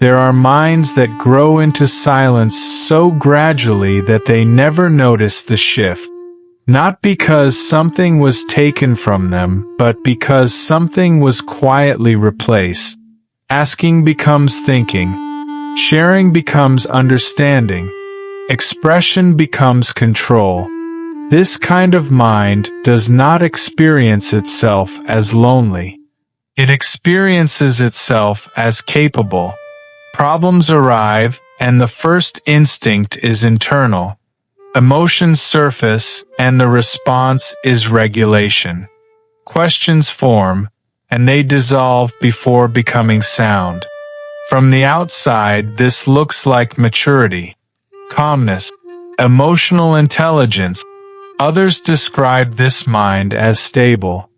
There are minds that grow into silence so gradually that they never notice the shift. Not because something was taken from them, but because something was quietly replaced. Asking becomes thinking. Sharing becomes understanding. Expression becomes control. This kind of mind does not experience itself as lonely. It experiences itself as capable. Problems arrive, and the first instinct is internal. Emotions surface, and the response is regulation. Questions form, and they dissolve before becoming sound. From the outside, this looks like maturity, calmness, emotional intelligence. Others describe this mind as stable.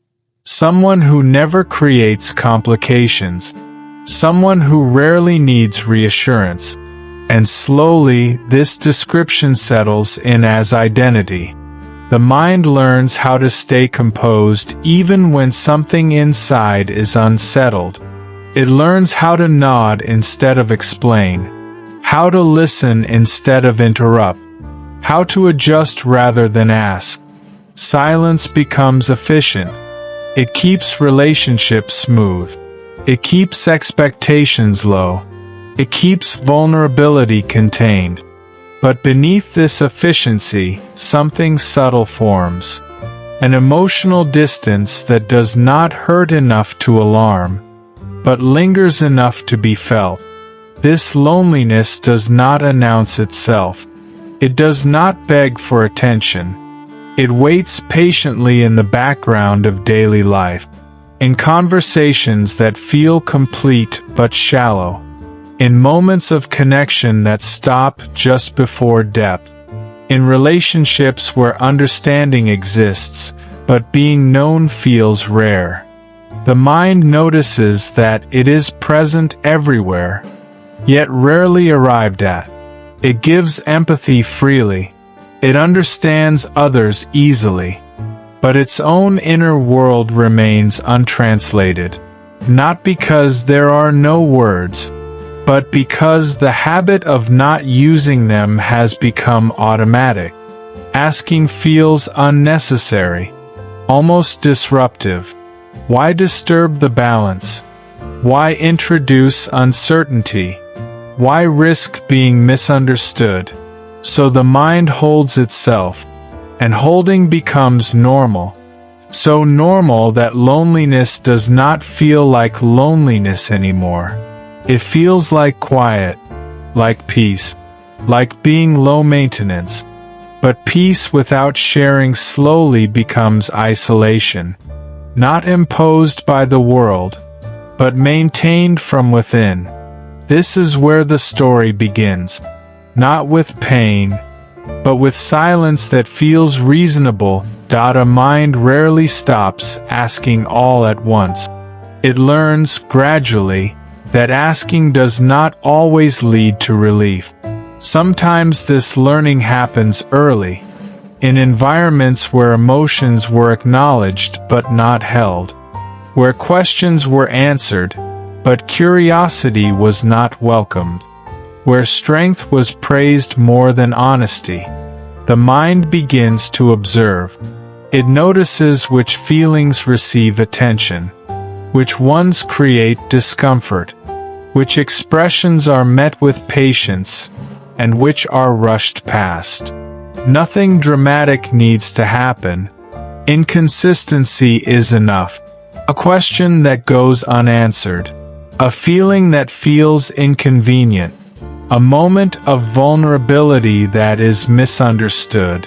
Someone who never creates complications. Someone who rarely needs reassurance. And slowly, this description settles in as identity. The mind learns how to stay composed even when something inside is unsettled. It learns how to nod instead of explain, how to listen instead of interrupt, how to adjust rather than ask. Silence becomes efficient. It keeps relationships smooth. It keeps expectations low. It keeps vulnerability contained. But beneath this efficiency, something subtle forms. An emotional distance that does not hurt enough to alarm, but lingers enough to be felt. This loneliness does not announce itself. It does not beg for attention. It waits patiently in the background of daily life, in conversations that feel complete but shallow, in moments of connection that stop just before depth, in relationships where understanding exists, but being known feels rare. The mind notices that it is present everywhere, yet rarely arrived at. It gives empathy freely. It understands others easily. But its own inner world remains untranslated, not because there are no words, but because the habit of not using them has become automatic. Asking feels unnecessary, almost disruptive. Why disturb the balance? Why introduce uncertainty? Why risk being misunderstood? So the mind holds itself, and holding becomes normal. So normal that loneliness does not feel like loneliness anymore. It feels like quiet, like peace, like being low maintenance. But peace without sharing slowly becomes isolation. Not imposed by the world, but maintained from within. This is where the story begins. Not with pain, but with silence that feels reasonable. A mind rarely stops asking all at once. It learns, gradually, that asking does not always lead to relief. Sometimes this learning happens early, in environments where emotions were acknowledged but not held, where questions were answered, but curiosity was not welcomed, where strength was praised more than honesty. The mind begins to observe. It notices which feelings receive attention, which ones create discomfort, which expressions are met with patience, and which are rushed past. Nothing dramatic needs to happen. Inconsistency is enough. A question that goes unanswered. A feeling that feels inconvenient. A moment of vulnerability that is misunderstood.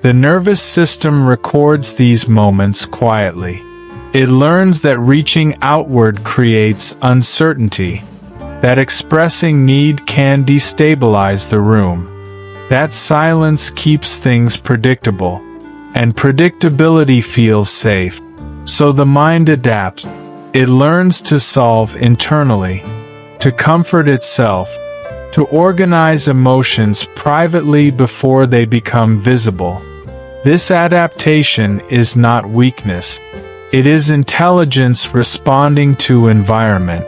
The nervous system records these moments quietly. It learns that reaching outward creates uncertainty, that expressing need can destabilize the room, that silence keeps things predictable, and predictability feels safe. So the mind adapts. It learns to solve internally, to comfort itself, to organize emotions privately before they become visible. This adaptation is not weakness. It is intelligence responding to environment.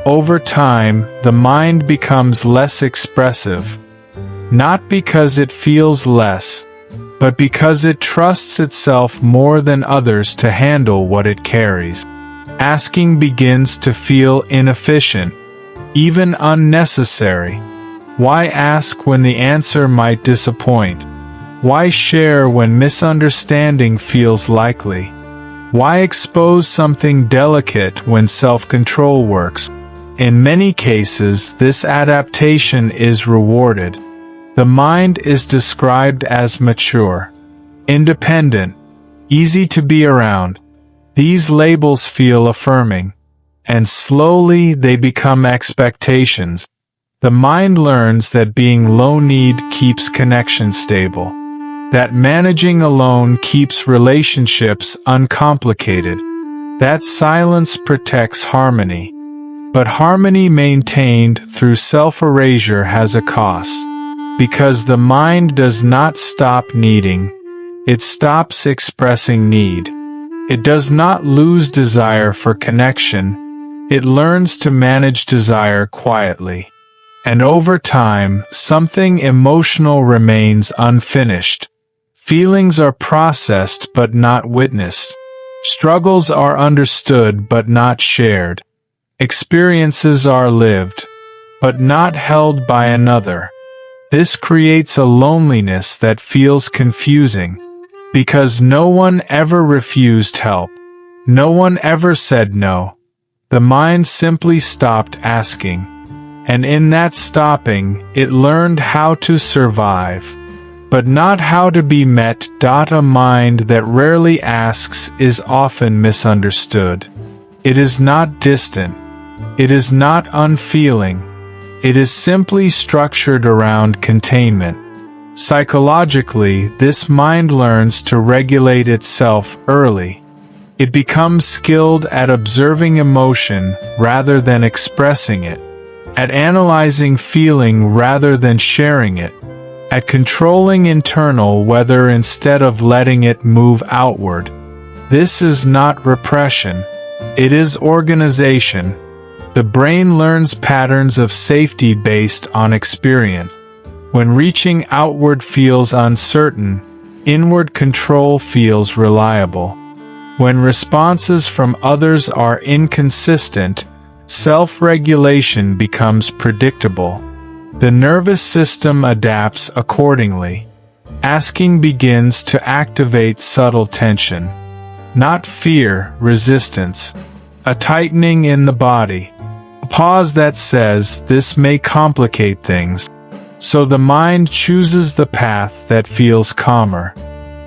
Over time, the mind becomes less expressive, not because it feels less, but because it trusts itself more than others to handle what it carries. Asking begins to feel inefficient, even unnecessary. Why ask when the answer might disappoint? Why share when misunderstanding feels likely? Why expose something delicate when self-control works? In many cases, this adaptation is rewarded. The mind is described as mature, independent, easy to be around. These labels feel affirming, and slowly they become expectations. The mind learns that being low-need keeps connection stable, that managing alone keeps relationships uncomplicated, that silence protects harmony. But harmony maintained through self-erasure has a cost, because the mind does not stop needing, it stops expressing need. It does not lose desire for connection, it learns to manage desire quietly. And over time, something emotional remains unfinished. Feelings are processed but not witnessed. Struggles are understood but not shared. Experiences are lived, but not held by another. This creates a loneliness that feels confusing, because no one ever refused help. No one ever said no. The mind simply stopped asking. And in that stopping, it learned how to survive, but not how to be met. A mind that rarely asks is often misunderstood. It is not distant. It is not unfeeling. It is simply structured around containment. Psychologically, this mind learns to regulate itself early. It becomes skilled at observing emotion rather than expressing it, at analyzing feeling rather than sharing it, at controlling internal weather instead of letting it move outward. This is not repression. It is organization. The brain learns patterns of safety based on experience. When reaching outward feels uncertain, inward control feels reliable. When responses from others are inconsistent, self-regulation becomes predictable. The nervous system adapts accordingly. Asking begins to activate subtle tension. Not fear, resistance. A tightening in the body. A pause that says, this may complicate things. So the mind chooses the path that feels calmer.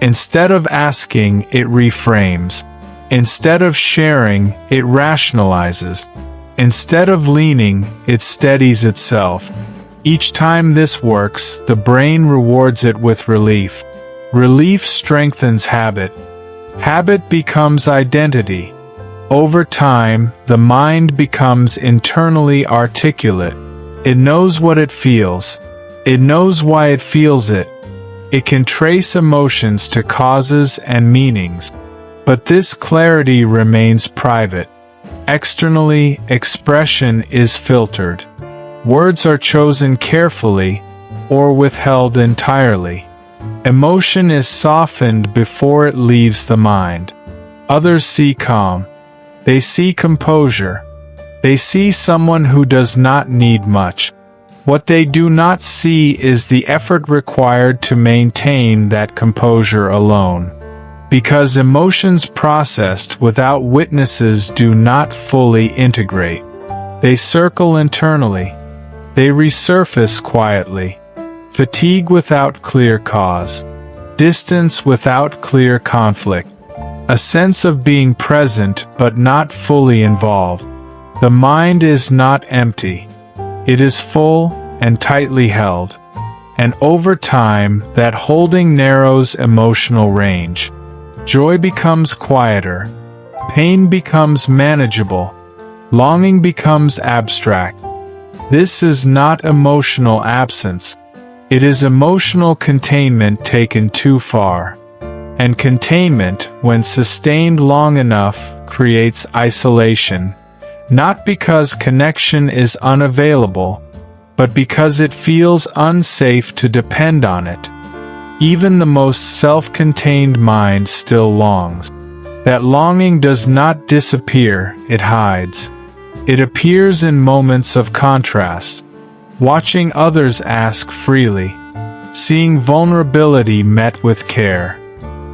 Instead of asking, it reframes. Instead of sharing, it rationalizes. Instead of leaning, it steadies itself. Each time this works, the brain rewards it with relief. Relief strengthens habit. Habit becomes identity. Over time, the mind becomes internally articulate. It knows what it feels. It knows why it feels it. It can trace emotions to causes and meanings. But this clarity remains private. Externally, expression is filtered. Words are chosen carefully, or withheld entirely. Emotion is softened before it leaves the mind. Others see calm. They see composure. They see someone who does not need much. What they do not see is the effort required to maintain that composure alone. Because emotions processed without witnesses do not fully integrate. They circle internally. They resurface quietly. Fatigue without clear cause. Distance without clear conflict. A sense of being present but not fully involved. The mind is not empty. It is full and tightly held. And over time, that holding narrows emotional range. Joy becomes quieter. Pain becomes manageable. Longing becomes abstract. This is not emotional absence. It is emotional containment taken too far. And containment, when sustained long enough, creates isolation. not because connection is unavailable, but because it feels unsafe to depend on it. Even the most self-contained mind still longs. That longing does not disappear, it hides. It appears in moments of contrast, watching others ask freely, seeing vulnerability met with care,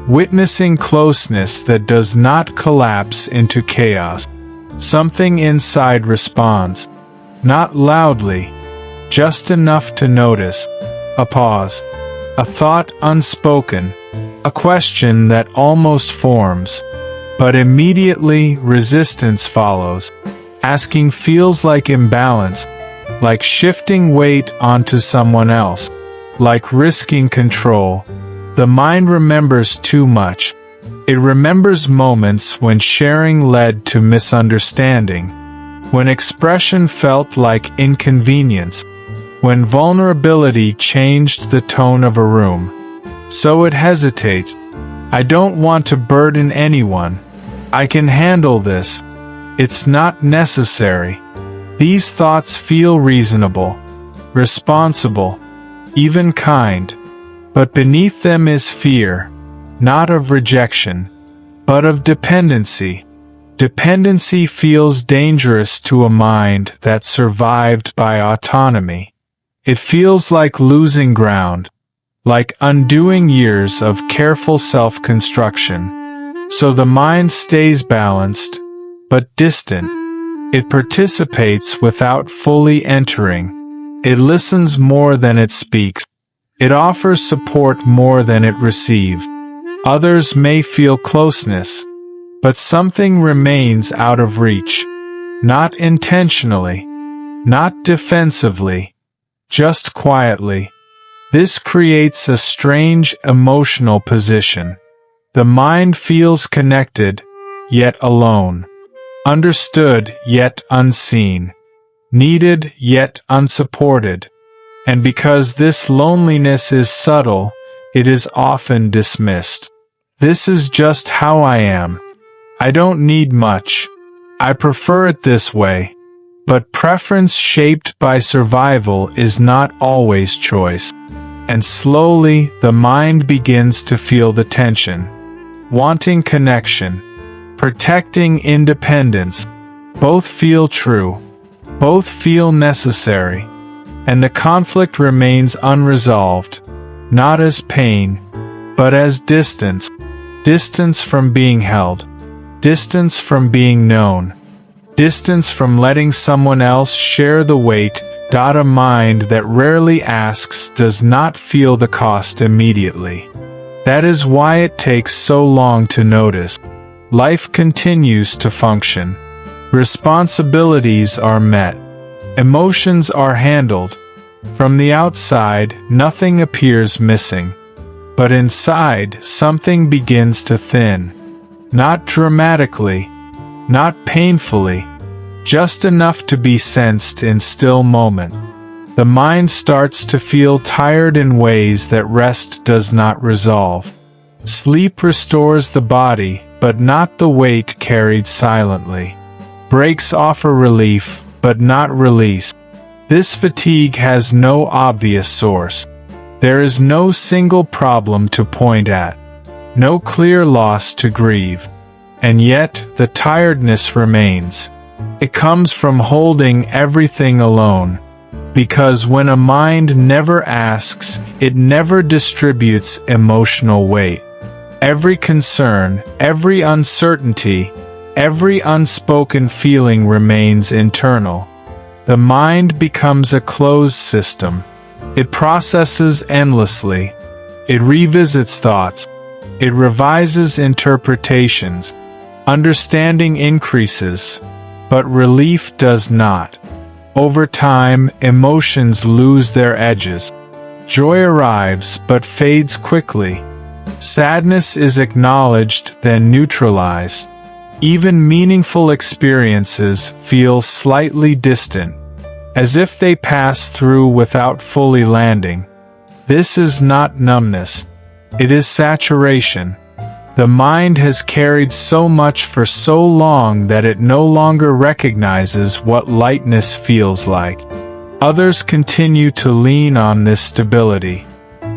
witnessing closeness that does not collapse into chaos. Something inside responds, not loudly, just enough to notice, a pause, a thought unspoken, a question that almost forms, but immediately resistance follows. Asking feels like imbalance, like shifting weight onto someone else, like risking control. The mind remembers too much. It remembers moments when sharing led to misunderstanding, when expression felt like inconvenience, when vulnerability changed the tone of a room. So it hesitates. I don't want to burden anyone. I can handle this. It's not necessary. These thoughts feel reasonable, responsible, even kind. But beneath them is fear, not of rejection, but of dependency. Dependency feels dangerous to a mind that survived by autonomy. It feels like losing ground, like undoing years of careful self-construction. So the mind stays balanced, but distant. It participates without fully entering. It listens more than it speaks. It offers support more than it receives. Others may feel closeness, but something remains out of reach. Not intentionally, not defensively, just quietly. This creates a strange emotional position. The mind feels connected, yet alone. Understood, yet unseen. Needed, yet unsupported. And because this loneliness is subtle, it is often dismissed. This is just how I am. I don't need much. I prefer it this way. But preference shaped by survival is not always choice. And slowly, the mind begins to feel the tension. Wanting connection, protecting independence, both feel true, both feel necessary. And the conflict remains unresolved, not as pain, but as distance. Distance from being held, distance from being known, distance from letting someone else share the weight. A mind that rarely asks does not feel the cost immediately. That is why it takes so long to notice. Life continues to function. Responsibilities are met. Emotions are handled. From the outside, nothing appears missing. But inside, something begins to thin. Not dramatically, not painfully, just enough to be sensed in still moments. The mind starts to feel tired in ways that rest does not resolve. Sleep restores the body, but not the weight carried silently. Breaks offer relief, but not release. This fatigue has no obvious source. There is no single problem to point at, no clear loss to grieve. And yet, the tiredness remains. It comes from holding everything alone. Because when a mind never asks, it never distributes emotional weight. Every concern, every uncertainty, every unspoken feeling remains internal. The mind becomes a closed system. It processes endlessly. It revisits thoughts. It revises interpretations. Understanding increases, but relief does not. Over time, emotions lose their edges. Joy arrives, but fades quickly. Sadness is acknowledged, then neutralized. Even meaningful experiences feel slightly distant, as if they pass through without fully landing. This is not numbness. It is saturation. The mind has carried so much for so long that it no longer recognizes what lightness feels like. Others continue to lean on this stability.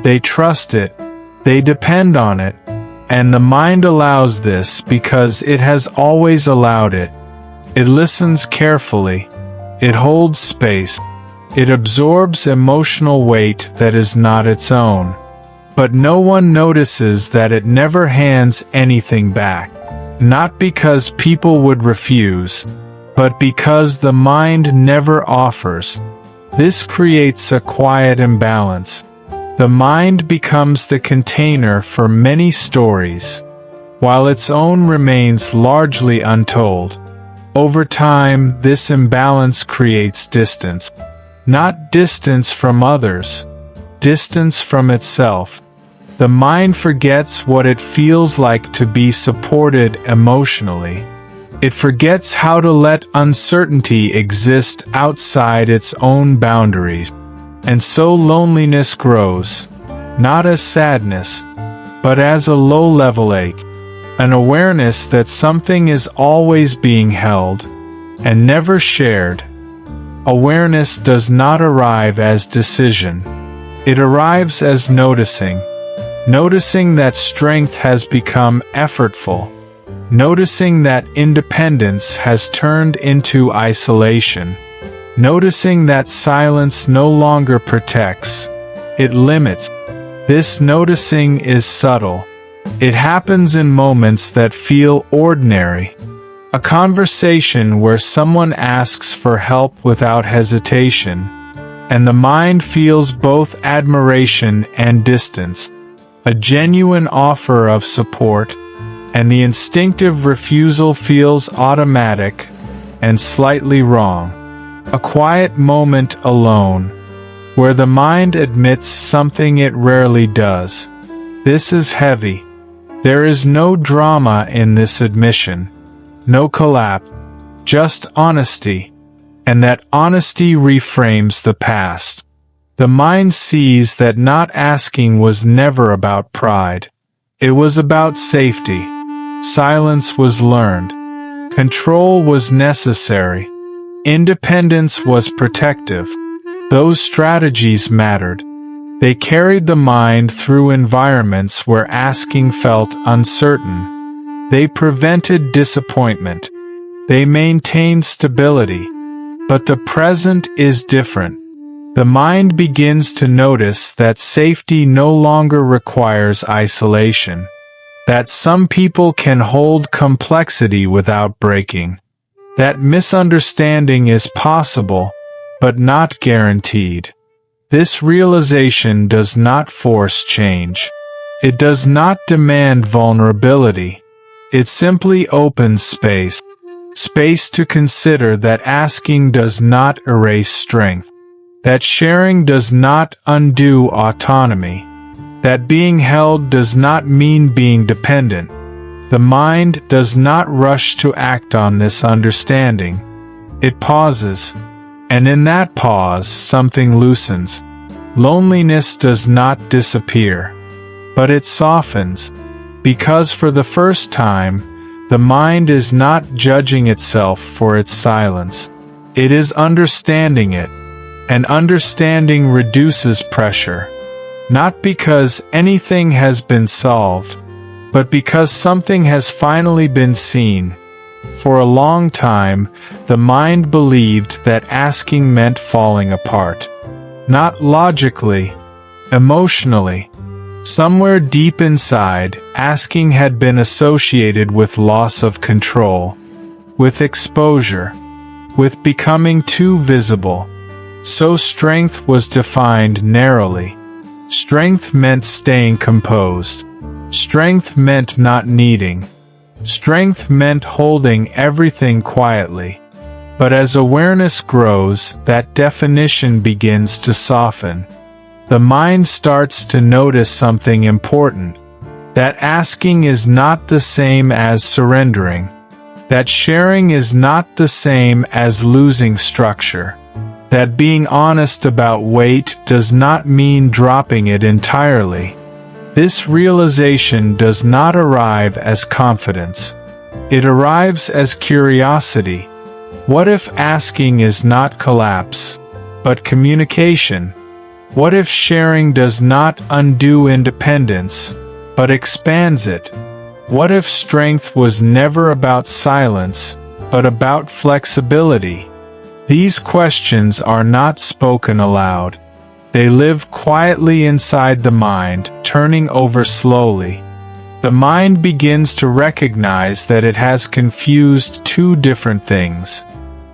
They trust it, they depend on it, and the mind allows this because it has always allowed it. It listens carefully, it holds space, it absorbs emotional weight that is not its own. But no one notices that it never hands anything back. Not because people would refuse, but because the mind never offers. This creates a quiet imbalance. The mind becomes the container for many stories, while its own remains largely untold. Over time, this imbalance creates distance. Not distance from others, distance from itself. The mind forgets what it feels like to be supported emotionally. It forgets how to let uncertainty exist outside its own boundaries. And so loneliness grows, not as sadness, but as a low-level ache, an awareness that something is always being held and never shared. Awareness does not arrive as decision. It arrives as noticing. Noticing that strength has become effortful. Noticing that independence has turned into isolation. Noticing that silence no longer protects. It limits. This noticing is subtle. It happens in moments that feel ordinary. A conversation where someone asks for help without hesitation, and the mind feels both admiration and distance. A genuine offer of support, and the instinctive refusal feels automatic and slightly wrong. A quiet moment alone, where the mind admits something it rarely does. This is heavy. There is no drama in this admission, no collapse, just honesty, and that honesty reframes the past. The mind sees that not asking was never about pride. It was about safety. Silence was learned. Control was necessary. Independence was protective. Those strategies mattered. They carried the mind through environments where asking felt uncertain. They prevented disappointment. They maintained stability. But the present is different. The mind begins to notice that safety no longer requires isolation. That some people can hold complexity without breaking. That misunderstanding is possible, but not guaranteed. This realization does not force change. It does not demand vulnerability. It simply opens space. Space to consider that asking does not erase strength. That sharing does not undo autonomy. That being held does not mean being dependent. The mind does not rush to act on this understanding. It pauses, and in that pause something loosens. Loneliness does not disappear, but it softens, because for the first time, the mind is not judging itself for its silence. It is understanding it. And understanding reduces pressure, not because anything has been solved, but because something has finally been seen. For a long time, the mind believed that asking meant falling apart. Not logically, emotionally. Somewhere deep inside, asking had been associated with loss of control, with exposure, with becoming too visible. So strength was defined narrowly. Strength meant staying composed. Strength meant not needing. Strength meant holding everything quietly. But as awareness grows, that definition begins to soften. The mind starts to notice something important. That asking is not the same as surrendering. That sharing is not the same as losing structure. That being honest about weight does not mean dropping it entirely. This realization does not arrive as confidence. It arrives as curiosity. What if asking is not collapse, but communication? What if sharing does not undo independence, but expands it? What if strength was never about silence, but about flexibility? These questions are not spoken aloud. They live quietly inside the mind, turning over slowly. The mind begins to recognize that it has confused two different things: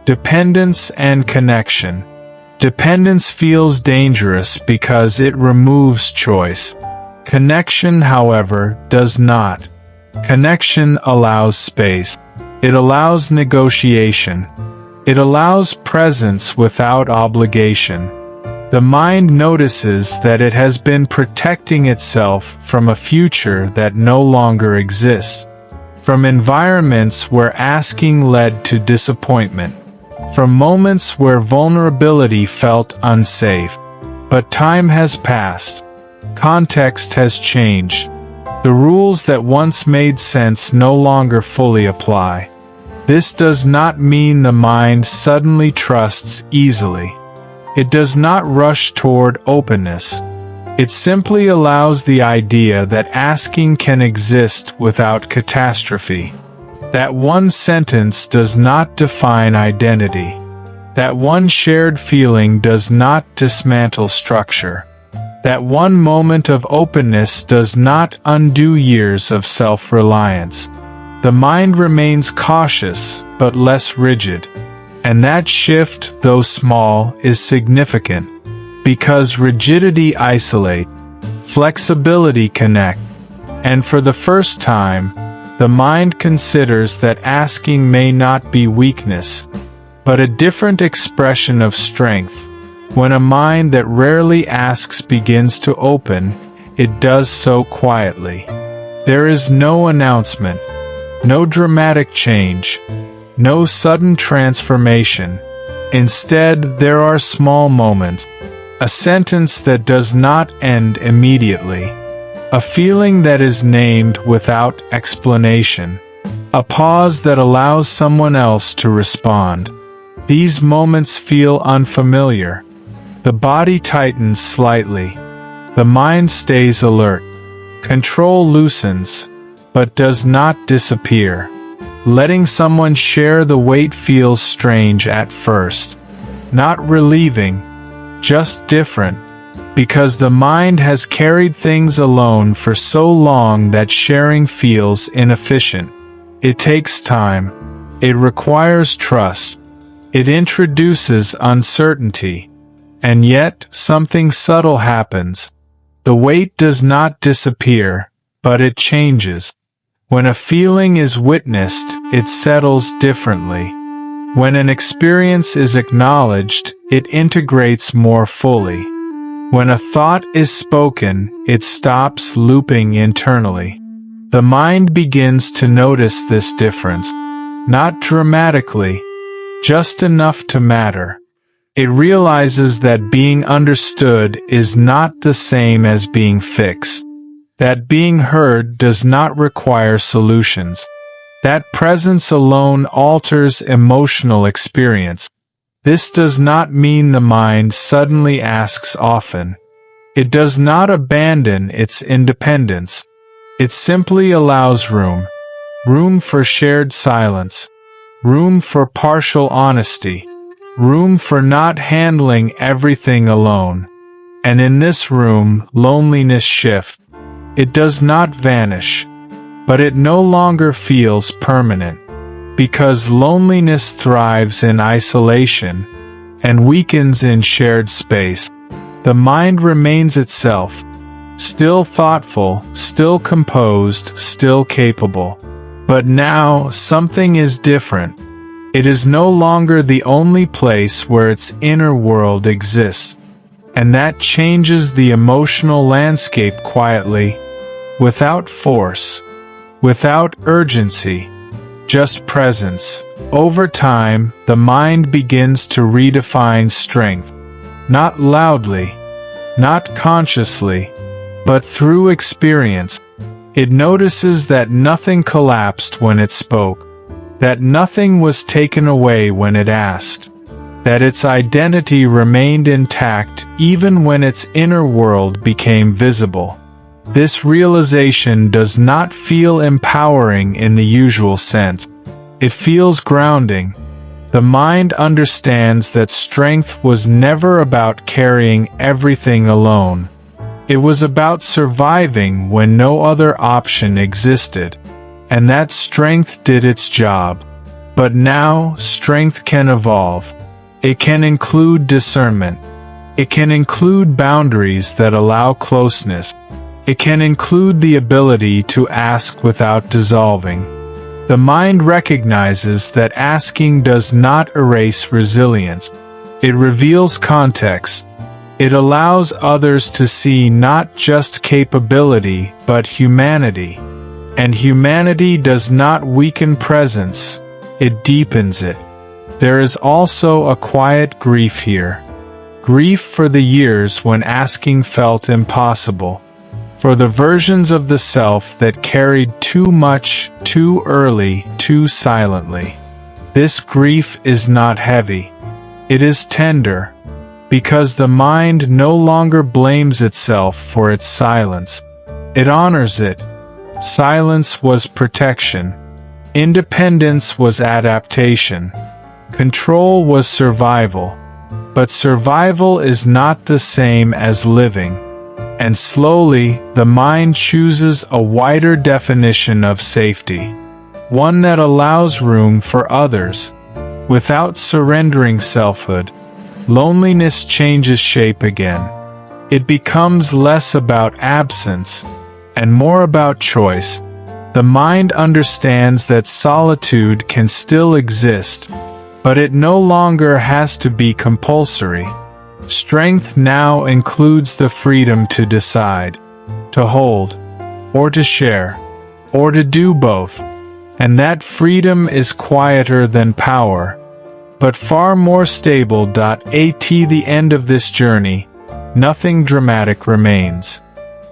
dependence and connection. Dependence feels dangerous because it removes choice. Connection, however, does not. Connection allows space. It allows negotiation. It allows presence without obligation. The mind notices that it has been protecting itself from a future that no longer exists, from environments where asking led to disappointment, from moments where vulnerability felt unsafe. But time has passed. Context has changed. The rules that once made sense no longer fully apply. This does not mean the mind suddenly trusts easily. It does not rush toward openness. It simply allows the idea that asking can exist without catastrophe. That one sentence does not define identity. That one shared feeling does not dismantle structure. That one moment of openness does not undo years of self-reliance. The mind remains cautious, but less rigid. And that shift, though small, is significant, because rigidity isolates, flexibility connects, and for the first time, the mind considers that asking may not be weakness, but a different expression of strength. When a mind that rarely asks begins to open, it does so quietly. There is no announcement, no dramatic change, no sudden transformation. Instead, there are small moments, a sentence that does not end immediately, a feeling that is named without explanation, a pause that allows someone else to respond. These moments feel unfamiliar. The body tightens slightly. The mind stays alert. Control loosens, but does not disappear. Letting someone share the weight feels strange at first. Not relieving, just different, because the mind has carried things alone for so long that sharing feels inefficient. It takes time. It requires trust. It introduces uncertainty. And yet, something subtle happens. The weight does not disappear, but it changes. When a feeling is witnessed, it settles differently. When an experience is acknowledged, it integrates more fully. When a thought is spoken, it stops looping internally. The mind begins to notice this difference, not dramatically, just enough to matter. It realizes that being understood is not the same as being fixed. That being heard does not require solutions. That presence alone alters emotional experience. This does not mean the mind suddenly asks often. It does not abandon its independence. It simply allows room. Room for shared silence. Room for partial honesty. Room for not handling everything alone. And in this room, loneliness shifts. It does not vanish, but it no longer feels permanent, because loneliness thrives in isolation and weakens in shared space. The mind remains itself, still thoughtful, still composed, still capable. But now something is different. It is no longer the only place where its inner world exists, and that changes the emotional landscape quietly, without force, without urgency, just presence. Over time, the mind begins to redefine strength, not loudly, not consciously, but through experience, it notices that nothing collapsed when it spoke, that nothing was taken away when it asked, that its identity remained intact even when its inner world became visible. This realization does not feel empowering in the usual sense. It feels grounding. The mind understands that strength was never about carrying everything alone. It was about surviving when no other option existed, and that strength did its job. But now, strength can evolve. It can include discernment. It can include boundaries that allow closeness. It can include the ability to ask without dissolving. The mind recognizes that asking does not erase resilience. It reveals context. It allows others to see not just capability, but humanity. And humanity does not weaken presence, it deepens it. There is also a quiet grief here. Grief for the years when asking felt impossible. For the versions of the self that carried too much, too early, too silently. This grief is not heavy. It is tender, because the mind no longer blames itself for its silence. It honors it. Silence was protection. Independence was adaptation. Control was survival. But survival is not the same as living. And slowly, the mind chooses a wider definition of safety, one that allows room for others. Without surrendering selfhood, loneliness changes shape again. It becomes less about absence, and more about choice. The mind understands that solitude can still exist, but it no longer has to be compulsory. Strength now includes the freedom to decide, to hold, or to share, or to do both. And that freedom is quieter than power, but far more stable. At the end of this journey, nothing dramatic remains.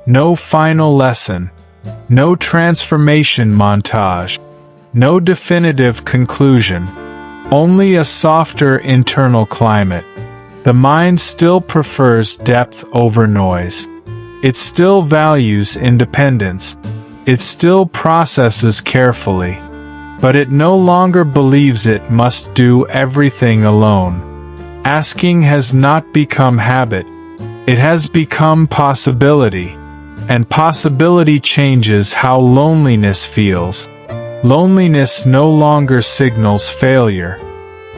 No final lesson, no transformation montage, no definitive conclusion, only a softer internal climate. The mind still prefers depth over noise. It still values independence. It still processes carefully. But it no longer believes it must do everything alone. Asking has not become habit. It has become possibility. And possibility changes how loneliness feels. Loneliness no longer signals failure.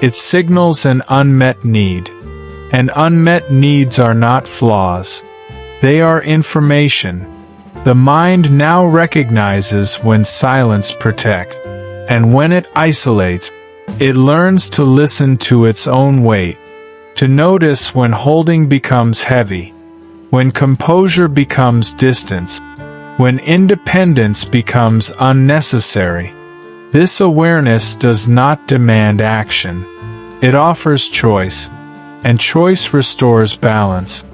It signals an unmet need. And unmet needs are not flaws. They are information. The mind now recognizes when silence protects, and when it isolates, it learns to listen to its own weight, to notice when holding becomes heavy, when composure becomes distance, when independence becomes unnecessary. This awareness does not demand action. It offers choice. And choice restores balance.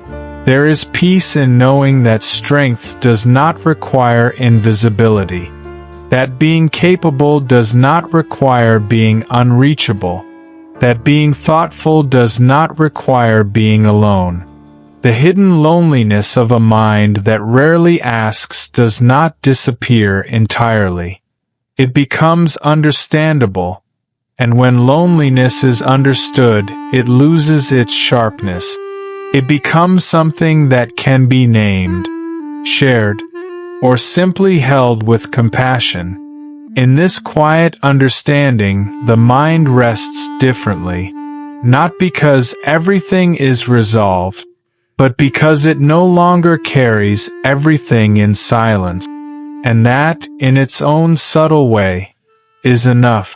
There is peace in knowing that strength does not require invisibility, that being capable does not require being unreachable, that being thoughtful does not require being alone. The hidden loneliness of a mind that rarely asks does not disappear entirely. It becomes understandable. And when loneliness is understood, it loses its sharpness. It becomes something that can be named, shared, or simply held with compassion. In this quiet understanding, the mind rests differently, not because everything is resolved, but because it no longer carries everything in silence, and that, in its own subtle way, is enough.